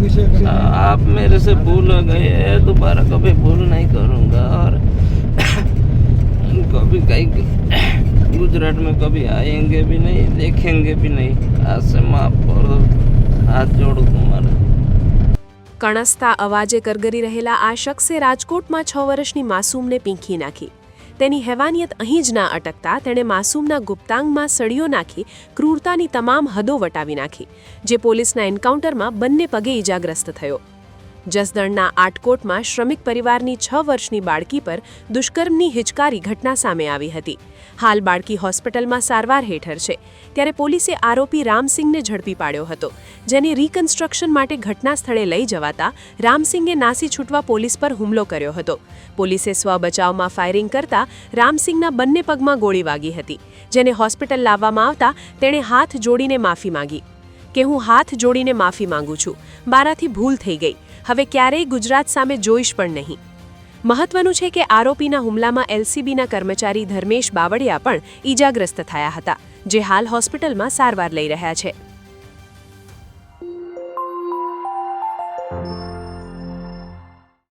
विषय करी आप मेरे से भूल हो गए, दोबारा कभी भूल नहीं करूँगा। और कभी कहीं गुजरात में कभी आएंगे भी नहीं, देखेंगे भी नहीं। आज से माफ कर दो, हाथ जोड़ू तुम्हारा। કણસતા અવાજે કરગરી રહેલા આ શખ્સે રાજકોટમાં 6 વર્ષની માસૂમને પીંખી નાખી। તેની હેવાનિયત અહીં જ ના અટકતા તેણે માસૂમના ગુપ્તાંગમાં સળીઓ નાખી ક્રૂરતાની તમામ હદો વટાવી નાખી, જે પોલીસના એન્કાઉન્ટરમાં બંને પગે ઈજાગ્રસ્ત થયો। જસદણના આટકોટમાં શ્રમિક પરિવારની 6 વર્ષની બાળકી પર દુષ્કર્મની હિચકારી ઘટના સામે આવી હતી। હાલ બાળકી હોસ્પિટલમાં સારવાર હેઠળ છે, ત્યારે પોલીસે આરોપી રામસિંગને ઝડપી પાડ્યો હતો, જેને રિકન્સ્ટ્રક્શન માટે ઘટના સ્થળે લઈ જવાતા રામસિંગે નાસી છૂટવા પોલીસ પર હુમલો કર્યો હતો। પોલીસે સ્વબચાવમાં ફાયરિંગ કરતા રામસિંગના બંને પગમાં ગોળી વાગી હતી, જેને હોસ્પિટલ લાવવામાં આવતા તેણે હાથ જોડીને માફી માંગી કે હું હાથ જોડીને માફી માંગુ છું, મારાથી ભૂલ થઈ ગઈ, હવે ક્યારેય ગુજરાત સામે જોઈશ પણ નહીં। મહત્વનું છે કે આરોપીના હુમલામાં એલસીબીના કર્મચારી ધર્મેશ બાવળિયા પણ ઈજાગ્રસ્ત થયા હતા, જે હાલ હોસ્પિટલમાં સારવાર લઈ રહ્યા છે।